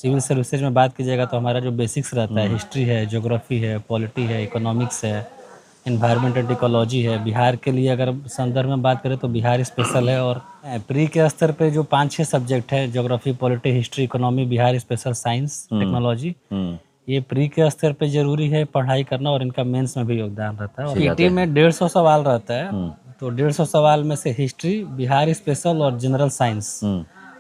Civil services में बात कीजिएगा तो हमारा जो बेसिक्स रहता है, हिस्ट्री है, ज्योग्राफी है, पॉलिटी है, इकोनॉमिक्स है, एनवायरमेंट एंड इकोलॉजी है। बिहार के लिए अगर संदर्भ में बात करें तो बिहार स्पेशल है। और प्री के स्तर पे जो 5-6 सब्जेक्ट है, geography, polity, history, economy, Bihar special, science, technology, ये प्री के स्तर पे जरूरी है पढ़ाई करना और इनका मेंस में भी योगदान रहता है। और पीटी में 150 सवाल रहता है, तो 150 सवाल में से हिस्ट्री, बिहार स्पेशल और जनरल साइंस,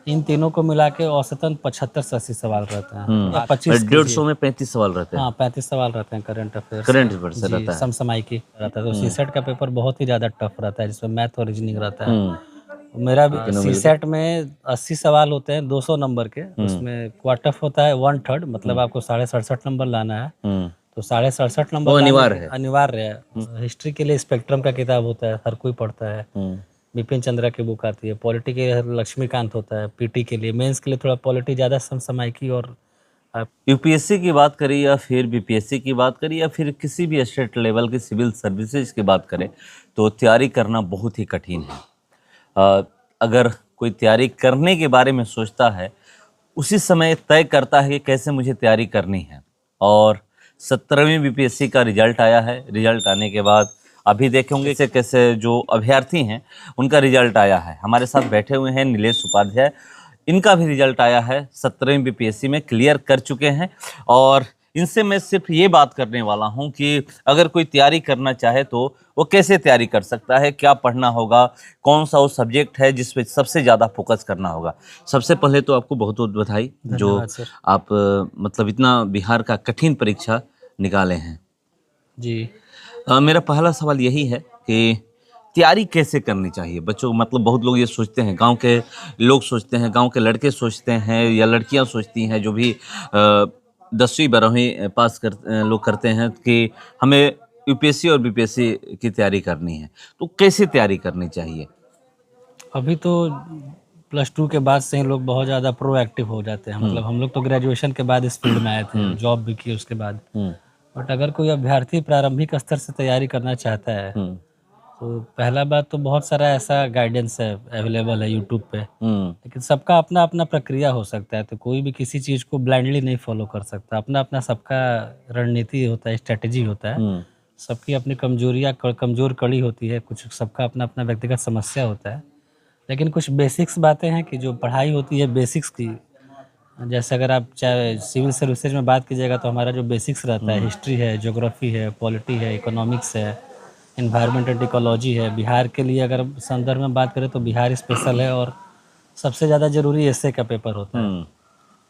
इन तीनों को मिला के औसतन 75 से 80 सवाल रहते हैं। 150 में 35 सवाल रहते हैं। हाँ, 35 सवाल रहते हैं करंट अफेयर्स से रहता है। समसामयिकी रहता है। तो सीसेट का पेपर बहुत ही ज्यादा टफ रहता है, जिसमें मैथ और रीजनिंग रहता है। मेरा भी सीसेट में 80 सवाल होते हैं 200 नंबर के, उसमें क्वार्टर टफ होता है 1/3, मतलब आपको 67.5 नंबर लाना है। तो 67.5 नंबर अनिवार्य है। हिस्ट्री के लिए स्पेक्ट्रम का किताब होता है, हर कोई पढ़ता है। बिपिन चंद्रा की बुक आती है। पॉलिटी के लिए लक्ष्मीकांत होता है। पीटी के लिए, मेंस के लिए थोड़ा पॉलिटी ज़्यादा समसामयिकी और यूपीएससी की बात करें या फिर बीपीएससी की बात करें या फिर किसी भी स्टेट लेवल की सिविल सर्विसेज की बात करें तो तैयारी करना बहुत ही कठिन है। अगर कोई तैयारी करने के बारे में सोचता है, उसी समय तय करता है कि कैसे मुझे तैयारी करनी है। और 17वीं बीपीएससी का रिजल्ट आया है। रिजल्ट आने के बाद अभी देखेंगे कैसे कैसे जो अभ्यर्थी हैं उनका रिजल्ट आया है। हमारे साथ बैठे हुए हैं नीलेश उपाध्याय, इनका भी रिजल्ट आया है, 17वीं बीपीएससी में क्लियर कर चुके हैं। और इनसे मैं सिर्फ ये बात करने वाला हूं कि अगर कोई तैयारी करना चाहे तो वो कैसे तैयारी कर सकता है, क्या पढ़ना होगा, कौन सा वो सब्जेक्ट है जिस पे सबसे ज़्यादा फोकस करना होगा। सबसे पहले तो आपको बहुत बहुत बधाई जो आप मतलब इतना बिहार का कठिन परीक्षा निकाले हैं जी। मेरा पहला सवाल यही है कि तैयारी कैसे करनी चाहिए बच्चों को। मतलब बहुत लोग ये सोचते हैं, गांव के लोग सोचते हैं, गांव के लड़के सोचते हैं या लड़कियां सोचती हैं, जो भी 10वीं 12वीं पास लोग करते हैं कि हमें यूपीएससी और बीपीएससी की तैयारी करनी है। तो कैसे तैयारी करनी चाहिए? अभी तो +2 के बाद से ही लोग बहुत ज़्यादा प्रोएक्टिव हो जाते हैं। मतलब हम लोग तो ग्रेजुएशन के बाद इस फील्ड में आए थे, जॉब भी की उसके बाद। बट अगर कोई अभ्यर्थी प्रारंभिक स्तर से तैयारी करना चाहता है तो पहला बात तो बहुत सारा ऐसा गाइडेंस है, अवेलेबल है यूट्यूब पे। लेकिन सबका अपना अपना प्रक्रिया हो सकता है, तो कोई भी किसी चीज़ को ब्लाइंडली नहीं फॉलो कर सकता। अपना अपना सबका रणनीति होता है, स्ट्रेटजी होता है। सबकी अपनी कमजोरियाँ, कमजोर कड़ी होती है, कुछ सबका अपना अपना व्यक्तिगत समस्या होता है। लेकिन कुछ बेसिक्स बातें हैं कि जो पढ़ाई होती है बेसिक्स की, जैसे अगर आप चाहे सिविल सर्विसेज में बात कीजिएगा तो हमारा जो बेसिक्स रहता है, हिस्ट्री है, ज्योग्राफी है, पॉलिटी है, इकोनॉमिक्स है, एनवायरमेंट एंड इकोलॉजी है। बिहार के लिए अगर संदर्भ में बात करें तो बिहार स्पेशल है। और सबसे ज़्यादा जरूरी एसए का पेपर होता है।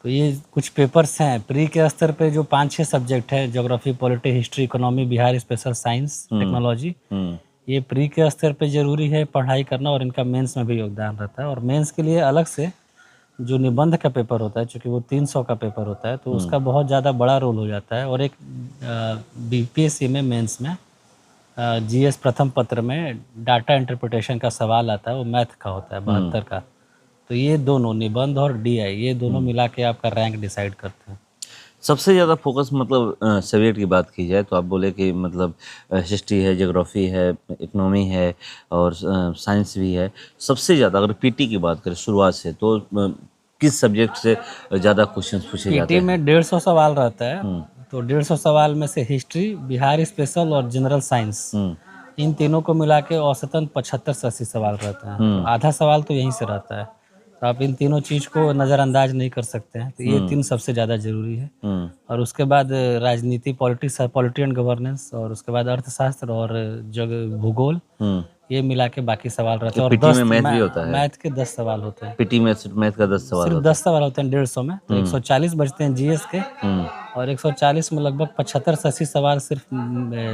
तो ये कुछ पेपर्स हैं प्री के स्तर पे जो 5-6 सब्जेक्ट है, geography, polity, history, economy, Bihar special, science, technology, ये प्री के स्तर पे जरूरी है पढ़ाई करना और इनका मेंस में भी योगदान रहता है। और मेंस के लिए अलग से जो निबंध का पेपर होता है, चूँकि वो 300 का पेपर होता है, तो उसका बहुत ज़्यादा बड़ा रोल हो जाता है। और एक बीपीएससी में मेंस में जीएस प्रथम पत्र में डाटा इंटरप्रिटेशन का सवाल आता है, वो मैथ का होता है 72 का। तो ये दोनों निबंध और डीआई, ये दोनों मिला के आपका रैंक डिसाइड करते हैं। सबसे ज़्यादा फोकस मतलब सब्जेक्ट की बात की जाए तो आप बोले कि मतलब हिस्ट्री है, ज्योग्राफी है, इकोनॉमी है और साइंस भी है। सबसे ज़्यादा अगर पीटी की बात करें शुरुआत से तो किस सब्जेक्ट से ज़्यादा क्वेश्चंस पूछे जाते हैं? पीटी में 150 सवाल रहता है, तो 150 सवाल में से हिस्ट्री, बिहार स्पेशल और जनरल साइंस, इन तीनों को मिला के औसतन 75 से 80 सवाल रहते हैं। तो आधा सवाल तो यहीं से रहता है। तो आप इन तीनों चीज़ को नज़रअंदाज नहीं कर सकते हैं। तो ये 3 सबसे ज़्यादा जरूरी है। और उसके बाद राजनीति, पॉलिटी एंड गवर्नेंस, और उसके बाद अर्थशास्त्र और भूगोल, ये मिला के बाकी सवाल रहते हैं। और पीटी में मैथ भी होता है? मैथ के 10 सवाल होते हैं। पीटी में सिर्फ मैथ का 10 सवाल सिर्फ 10 सवाल होते हैं 150 में। तो 140 बचते हैं जीएस के। और 140 में लगभग 75 से 80 सवाल सिर्फ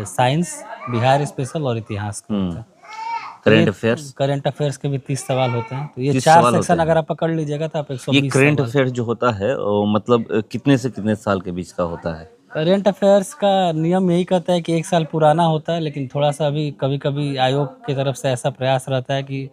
साइंस, बिहार स्पेशल और इतिहास के होते हैं। करंट अफेयर्स के भी 30 सवाल होते हैं। तो ये 4 सेक्शन अगर आप पकड़ लीजिएगा तो आप 120 ये करंट अफेयर जो होता है मतलब कितने से कितने साल के बीच का होता है? करंट अफेयर्स का नियम यही कहता है कि 1 साल पुराना होता है, लेकिन थोड़ा सा अभी कभी कभी आयोग की तरफ से ऐसा प्रयास रहता है कि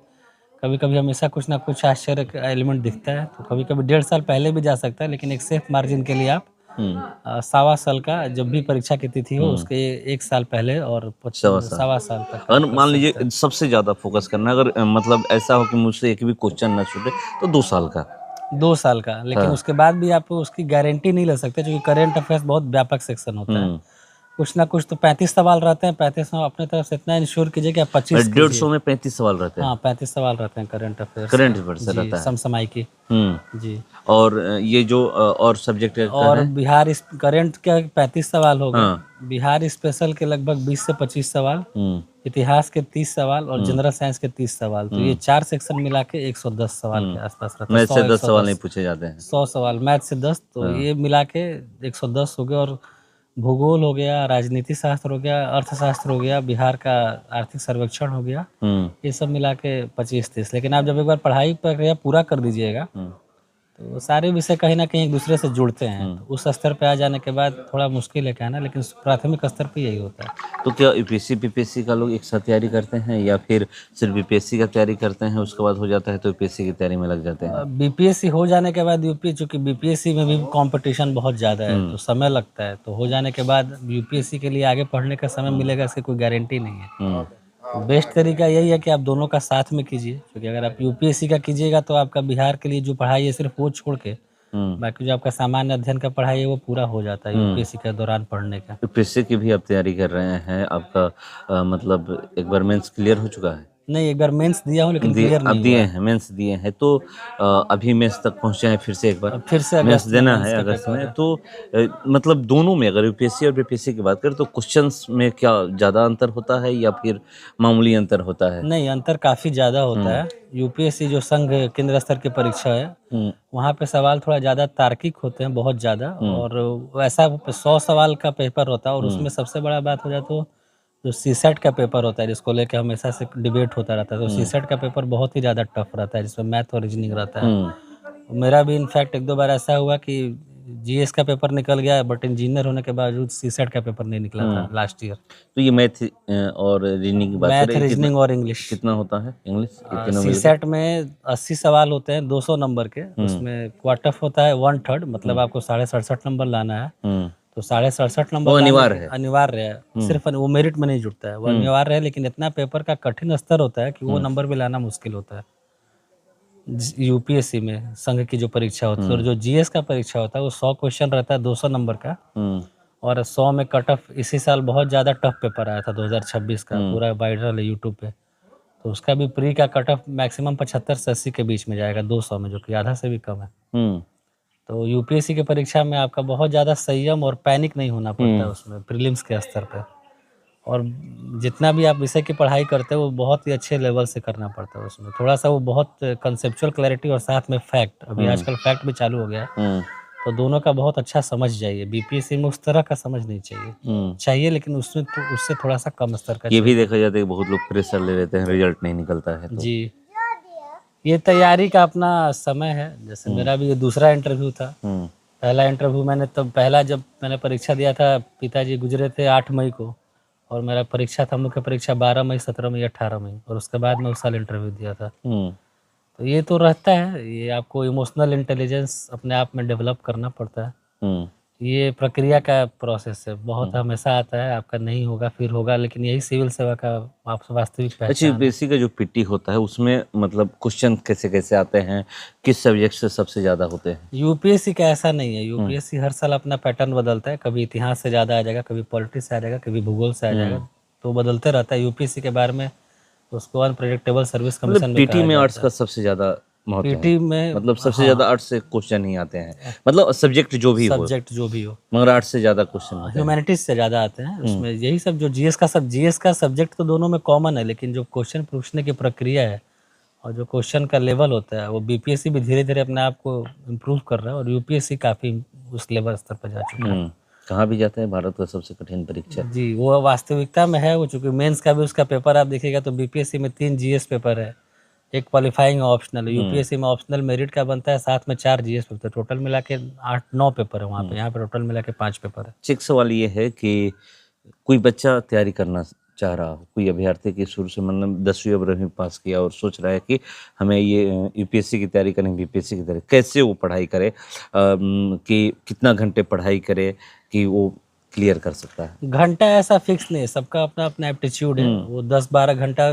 कभी कभी हमेशा कुछ ना कुछ आश्चर्य का एलिमेंट दिखता है। तो कभी कभी 1.5 साल पहले भी जा सकता है, लेकिन एक सेफ मार्जिन के लिए आप 1.25 साल का, जब भी परीक्षा की तिथि हो उसके 1 साल पहले और 1.25 साल तक। अगर मान लीजिए सबसे ज़्यादा फोकस करना, अगर मतलब ऐसा हो कि मुझसे एक भी क्वेश्चन ना छूटे, तो 2 साल का 2 साल का, लेकिन उसके बाद भी आप उसकी गारंटी नहीं ले सकते क्योंकि करंट अफेयर्स बहुत व्यापक सेक्शन होता है। कुछ ना कुछ तो 35 सवाल रहते हैं, 35 में अपने तरफ से इतना इंश्योर कीजिए कि आप 25 कीजिए। 150 में 35 सवाल रहते हैं। हाँ, 35 सवाल रहते हैं करंट अफेयर्स करंट अफेयर से जी, रहता है। समसामयिकी जी। और ये जो और सब्जेक्ट का और है। बिहार इस करंट के 35 सवाल हो गए। हाँ। बिहार स्पेशल के लगभग 20 से 25 सवाल, इतिहास के 30 सवाल और जनरल साइंस के 30 सवाल। तो ये 4 सेक्शन मिला के 110 सवाल के आसपास रहता है। मैथ से 10 सवाल नहीं पूछे जाते हैं। 100 सवाल, मैथ से 10, तो ये मिला के 110 हो गए। और भूगोल हो गया, राजनीति शास्त्र हो गया, अर्थशास्त्र हो गया, बिहार का आर्थिक सर्वेक्षण हो गया, ये सब मिला के 25-30। लेकिन आप जब एक बार पढ़ाई प्रक्रिया पूरा कर दीजिएगा तो वो सारे विषय कहीं ना कहीं एक दूसरे से जुड़ते हैं। तो उस स्तर पे आ जाने के बाद थोड़ा मुश्किल है कहना, लेकिन प्राथमिक स्तर पे यही होता है। तो क्या यूपीएससी बीपीएससी का लोग एक साथ तैयारी करते हैं या फिर सिर्फ बीपीएससी का तैयारी करते हैं उसके बाद हो जाता है तो यूपीएससी की तैयारी में लग जाते हैं? बीपीएससी हो जाने के बाद यूपी, चूंकि बीपीएससी में भी कंपटीशन बहुत ज़्यादा है तो समय लगता है, तो हो जाने के बाद यूपीएससी के लिए आगे पढ़ने का समय मिलेगा इसकी कोई गारंटी नहीं है। बेस्ट तरीका यही है कि आप दोनों का साथ में कीजिए, क्योंकि अगर आप यूपीएससी का कीजिएगा तो आपका बिहार के लिए जो पढ़ाई है सिर्फ वो छोड़ के बाकी जो आपका सामान्य अध्ययन का पढ़ाई है वो पूरा हो जाता है यूपीएससी के दौरान पढ़ने का। यूपीएससी की भी आप तैयारी कर रहे हैं, आपका मतलब एक बार मेंस क्लियर हो चुका है? नहीं, एक बार मेंस दिया हूँ लेकिन क्लियर अब नहीं दिए हुआ। हैं, मेंस दिए हैं तो अभी मेंस तक पहुंचे हैं, फिर से एक बार अब फिर से मेंस अगस्त में देना मेंस है का अगस्त पेपर में। है। तो मतलब दोनों में अगर यूपीएससी और बीपीएससी की बात करें तो क्वेश्चंस में क्या ज़्यादा अंतर होता है या फिर मामूली अंतर होता है? नहीं, अंतर काफ़ी ज़्यादा होता है। यूपीएससी जो संघ केंद्र स्तर की परीक्षा है वहाँ पे सवाल थोड़ा ज़्यादा तार्किक होते हैं, बहुत ज़्यादा। और वैसा 100 सवाल का पेपर होता है और उसमें सबसे बड़ा बात हो जाए तो जो सीसेट का पेपर होता है जिसको लेके हमेशा से डिबेट होता रहता है, तो सीसेट का पेपर बहुत ही ज़्यादा टफ रहता है जिसमें मैथ और रीजनिंग रहता है। मेरा भी इनफैक्ट 1-2 बार ऐसा हुआ कि जीएस का पेपर निकल गया बट इंजीनियर होने के बावजूद सीसेट का पेपर नहीं निकला था लास्ट ईयर। तो ये मैथ और रीजनिंग की बात मैथ, करें रीजनिंग और इंग्लिश। कितना होता है इंग्लिश ये तीनों मिलकर? सीसेट में 80 सवाल होते हैं 200 नंबर के। उसमें क्वार्टर होता है 1/3, मतलब आपको 67.5 नंबर लाना है। तो 67.5 नंबर वो लाने अनिवार्य के- है। अनिवार्य है, सिर्फ वो मेरिट में नहीं जुड़ता है, वो अनिवार्य है। लेकिन इतना पेपर का कठिन स्तर होता है कि वो नंबर भी लाना मुश्किल होता है यूपीएससी में, संघ की जो परीक्षा होती है। और जो जीएस का परीक्षा होता है वो 100 क्वेश्चन रहता है 200 नंबर का। और 100 में कट ऑफ इसी साल बहुत ज़्यादा टफ पेपर आया था 2026 का, पूरा वायरल है यूट्यूब पे। तो उसका भी प्री का कट ऑफ मैक्सिमम 75 से 80 के बीच में जाएगा 200 में, जो कि आधा से भी कम है। तो यूपीएससी की परीक्षा में आपका बहुत ज़्यादा संयम और पैनिक नहीं होना पड़ता है उसमें प्रीलिम्स के स्तर पे। और जितना भी आप विषय की पढ़ाई करते हो वो बहुत ही अच्छे लेवल से करना पड़ता है उसमें। थोड़ा सा वो बहुत कंसेप्चुअल क्लैरिटी और साथ में फैक्ट, अभी आजकल फैक्ट भी चालू हो गया है, तो दोनों का बहुत अच्छा समझ जाइए। बीपीएससी में उस तरह का समझ नहीं चाहिए लेकिन उसमें तो उससे थोड़ा सा कम स्तर का ये भी चाहिए। देखा जाता है कि बहुत लोग प्रेशर ले लेते हैं, रिजल्ट नहीं निकलता है तो। जी, ये तैयारी का अपना समय है। जैसे मेरा भी ये दूसरा इंटरव्यू था। पहला इंटरव्यू मैंने तब पहला जब मैंने परीक्षा दिया था, पिताजी गुजरे थे 8 मई को, और मेरा परीक्षा था मुख्य परीक्षा 12 मई, 17 मई, 18 मई, और उसके बाद मैं उस साल इंटरव्यू दिया था। तो ये तो रहता है, ये आपको इमोशनल इंटेलिजेंस अपने आप में डेवलप करना पड़ता है। ये प्रक्रिया का प्रोसेस है, बहुत हमेशा आता है, आपका नहीं होगा फिर होगा, लेकिन यही सिविल सेवा का आप वास्तविक अच्छा, पहचान है। यूपीएससी का जो पीटी होता है उसमें मतलब क्वेश्चन कैसे कैसे आते हैं, किस सब्जेक्ट से सबसे ज़्यादा होते हैं? यूपीएससी का ऐसा नहीं है। यूपीएससी हर साल अपना पैटर्न बदलता है, कभी इतिहास से ज़्यादा आ जाएगा, कभी पॉलिटिक्स से आ जाएगा, कभी भूगोल से आ जाएगा, तो बदलते रहता है। यूपीएससी के बारे में उसको अनप्रेडिक्टेबल सर्विस कमीशन में पीटी कहा में आर्ट्स जाता का है। सबसे ज़्यादा महत्व है, पीटी में मतलब सबसे ज़्यादा आर्ट्स से क्वेश्चन ही आते हैं, मतलब सब्जेक्ट जो भी हो, सब्जेक्ट जो भी हो, मगर आर्ट्स से ज़्यादा क्वेश्चन होते हैं। ह्यूमैनिटीज से ज़्यादा आते हैं उसमें। यही सब जो जीएस का सब्जेक्ट तो दोनों में कॉमन है, लेकिन जो क्वेश्चन पूछने की प्रक्रिया है और जो क्वेश्चन का लेवल होता है वो बीपीएससी भी धीरे धीरे अपने आप को इम्प्रूव कर रहा है और यूपीएससी काफ़ी उस लेवल स्तर पर जा चुका है। कहाँ भी जाता है भारत का सबसे कठिन परीक्षा? जी, वो वास्तविकता में है वो, चूँकि मेंस का भी उसका पेपर आप देखिएगा तो बीपीएससी में 3 जीएस पेपर है, एक क्वालिफाइंग ऑप्शनल है। यूपीएससी में ऑप्शनल मेरिट का बनता है, साथ में 4 जीएस पेपर, टोटल मिला के 8-9 पेपर है वहाँ पे। यहाँ पे टोटल मिला के 5 पेपर है। एक सवाल ये है कि कोई बच्चा तैयारी करना चाह रहा हो, कोई अभ्यर्थी की शुरू से मतलब 10वीं और 12वीं पास किया और सोच रहा है कि हमें ये यूपीएससी की तैयारी करें, बीपीएससी की तैयारी, कैसे वो पढ़ाई करे, कि कितना घंटे पढ़ाई करे कि वो क्लियर कर सकता है? घंटा ऐसा फिक्स नहीं है, सबका अपना अपना एप्टीट्यूड है। वो 10-12 घंटा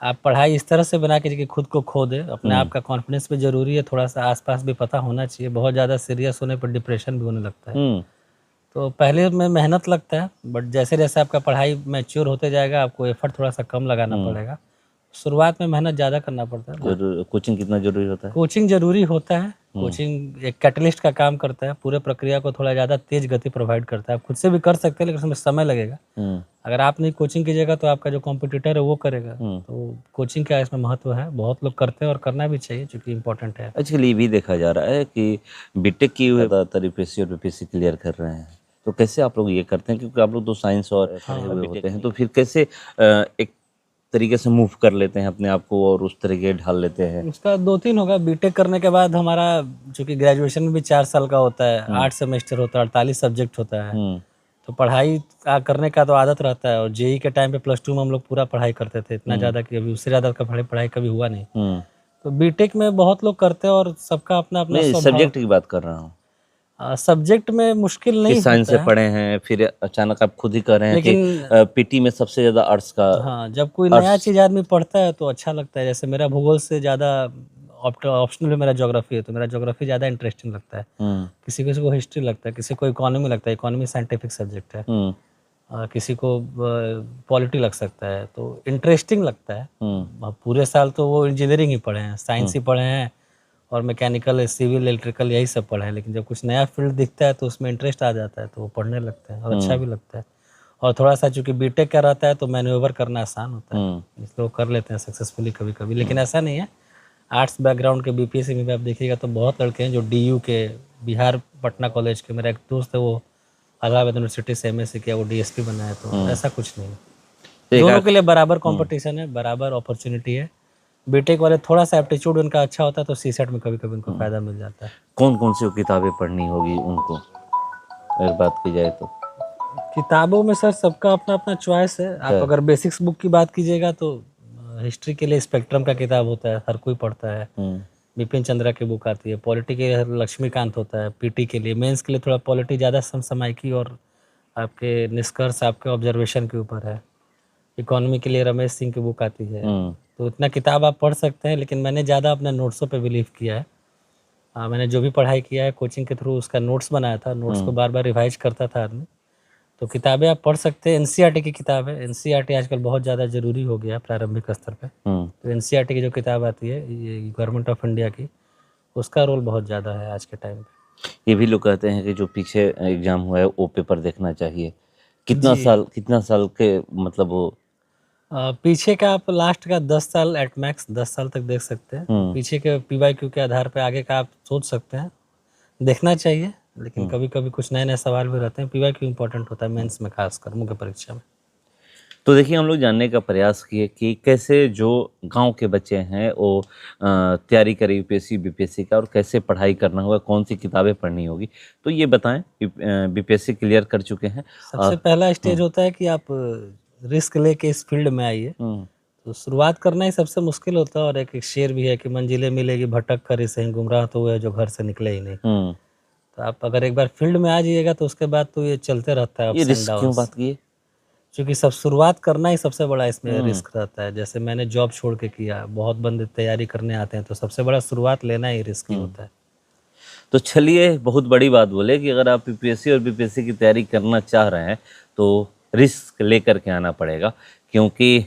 आप पढ़ाई इस तरह से बना के कि खुद को खो दे, अपने आप का कॉन्फिडेंस भी जरूरी है, थोड़ा सा आसपास भी पता होना चाहिए। बहुत ज़्यादा सीरियस होने पर डिप्रेशन भी होने लगता है। तो पहले में मेहनत लगता है, बट जैसे जैसे आपका पढ़ाई मैच्योर होते जाएगा आपको एफर्ट थोड़ा सा कम लगाना पड़ेगा। शुरुआत में मेहनत ज़्यादा करना पड़ता है। जरूर कोचिंग कितना जरूरी होता है? कोचिंग जरूरी होता है। कोचिंग एक कैटलिस्ट का काम करता है, पूरे प्रक्रिया को थोड़ा ज़्यादा तेज गति प्रोवाइड करता है। आप खुद से भी कर सकते हैं लेकिन उसमें समय लगेगा। अगर आप नहीं कोचिंग कीजिएगा तो आपका जो कॉम्पिटिटर है वो करेगा। तो कोचिंग का इसमें महत्व है, बहुत लोग करते हैं और करना भी चाहिए क्योंकि इम्पोर्टेंट है। आजकल ये भी देखा जा रहा है कि बीटेक किए हुए ज़्यादातर यूपीएससी और बीपीएससी क्लियर कर रहे हैं। तो कैसे आप लोग ये करते हैं, क्योंकि आप लोग तो साइंस और पढ़े हुए होते हैं, तो फिर कैसे एक तरीके से मूव कर लेते हैं अपने आप को और उस तरीके ढाल लेते हैं? उसका 2-3 होगा। बीटेक करने के बाद हमारा चूंकि ग्रेजुएशन में भी 4 साल का होता है, 8 सेमेस्टर होता है, 48 सब्जेक्ट होता है। तो पढ़ाई करने का तो आदत रहता है। और जेई के टाइम पे +2 में हम लोग पूरा पढ़ाई करते थे, इतना ज़्यादा कि अभी उससे ज़्यादा का पढ़ाई कभी हुआ नहीं। तो बीटेक में बहुत लोग करते हैं और सबका अपना अपना सब्जेक्ट की बात कर रहा हूँ। सब्जेक्ट में मुश्किल नहीं साइंस होता से है। पढ़े हैं, फिर अचानक आप खुद ही कर रहे हैं कि पीटी में सबसे ज्यादा आर्ट्स का। हाँ, जब कोई नया चीज़ आदमी पढ़ता है तो अच्छा लगता है। जैसे मेरा भूगोल से ज़्यादा ऑप्शनल में मेरा ज्योग्राफी है, तो मेरा ज्योग्राफी ज़्यादा इंटरेस्टिंग लगता है। किसी किसी को हिस्ट्री लगता है, किसी को इकोनॉमी लगता है, इकोनॉमी साइंटिफिक सब्जेक्ट है। किसी को पॉलिटी लग सकता है, तो इंटरेस्टिंग लगता है। अब पूरे साल तो वो इंजीनियरिंग ही पढ़े हैं, साइंस ही पढ़े हैं और मैकेनिकल, सिविल, इलेक्ट्रिकल यही सब पढ़े हैं। लेकिन जब कुछ नया फील्ड दिखता है तो उसमें इंटरेस्ट आ जाता है, तो वो पढ़ने लगता है और अच्छा भी लगता है। और थोड़ा सा चूंकि बीटेक का रहता है तो मैन्यूवर करना आसान होता है, इसलिए वो कर लेते हैं सक्सेसफुली कभी कभी। लेकिन ऐसा नहीं है, आर्ट्स बैकग्राउंड के बीपीएससी में भी आप देखिएगा तो बहुत लड़के हैं जो डीयू के, बिहार पटना कॉलेज के, मेरा एक दोस्त है वो इलाहाबाद यूनिवर्सिटी से एमएससी किया, वो डीएसपी बना है। तो ऐसा कुछ नहीं है, दोनों के लिए बराबर कंपटीशन है, बराबर अपॉर्चुनिटी है। बीटेक वाले थोड़ा सा एप्टीट्यूड उनका अच्छा होता है तो सीसेट में कभी कभी उनको फायदा मिल जाता है। कौन कौन सी किताबें पढ़नी होगी उनको, अगर बात की जाए तो? किताबों में सर सबका अपना अपना चॉइस है। आप अगर बेसिक्स बुक की बात कीजिएगा तो हिस्ट्री के लिए स्पेक्ट्रम का किताब होता है, हर कोई पढ़ता है। बिपिन चंद्रा की बुक आती है। पॉलिटी के लिए लक्ष्मीकांत होता है। पीटी के लिए, मेंस के लिए थोड़ा पॉलिटी ज़्यादा समसामयिकी और आपके निष्कर्ष, आपके ऑब्जर्वेशन के ऊपर है। इकोनॉमी के लिए रमेश सिंह की बुक आती है। तो इतना किताब आप पढ़ सकते हैं, लेकिन मैंने ज़्यादा अपने नोट्सों पे बिलीव किया है। मैंने जो भी पढ़ाई किया है कोचिंग के थ्रू उसका नोट्स बनाया था, नोट्स को बार बार रिवाइज करता था आदमी। तो किताबें आप पढ़ सकते हैं। एनसीईआरटी की किताब है, एनसीईआरटी आजकल बहुत ज़्यादा ज़रूरी हो गया है प्रारंभिक स्तर पे। तो एनसीईआरटी की जो किताब आती है ये गवर्नमेंट ऑफ इंडिया की, उसका रोल बहुत ज़्यादा है आज के टाइम पे। ये भी लोग कहते हैं कि जो पीछे एग्जाम हुआ है वो पेपर देखना चाहिए। कितना साल के मतलब वो पीछे का आप लास्ट का 10 साल एट मैक्स 10 साल तक देख सकते हैं। पीछे के पीवाईक्यू के आधार पे आगे का आप सोच सकते हैं, देखना चाहिए। लेकिन कभी कभी कुछ नए नए सवाल भी रहते हैं। पीवाईक्यू इंपॉर्टेंट होता है मेंस में, खासकर मुख्य परीक्षा में। तो देखिए, हम लोग जानने का प्रयास किए कि कैसे जो गांव के बच्चे हैं वो तैयारी करें यूपीएससी बीपीएससी का, और कैसे पढ़ाई करना होगा, कौन सी किताबें पढ़नी होगी। तो ये बताएं, बीपीएससी क्लियर कर चुके हैं। सबसे पहला स्टेज होता है कि आप रिस्क लेके इस फील्ड में आइए। तो शुरुआत करना ही सबसे मुश्किल होता है। और एक शेर भी है कि मंजिलें मिलेगी भटक कर, इसे ही गुमराह तो हुए जो घर से निकले ही नहीं। तो आप अगर एक बार फील्ड में आ जाइएगा तो उसके बाद तो ये चलते रहता है। ये रिस्क क्यों बात की है? क्योंकि सब शुरुआत करना ही सबसे बड़ा इसमें रिस्क रहता है। जैसे मैंने जॉब छोड़ के किया, बहुत बंदे तैयारी करने आते हैं, तो सबसे बड़ा शुरुआत लेना ही रिस्क ही होता है। तो चलिए, बहुत बड़ी बात बोले कि अगर आप यूपीएससी और बीपीएससी की तैयारी करना चाह रहे हैं तो रिस्क लेकर के आना पड़ेगा, क्योंकि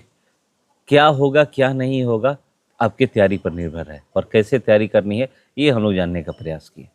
क्या होगा क्या नहीं होगा आपकी तैयारी पर निर्भर है, और कैसे तैयारी करनी है ये हम लोग जानने का प्रयास किए।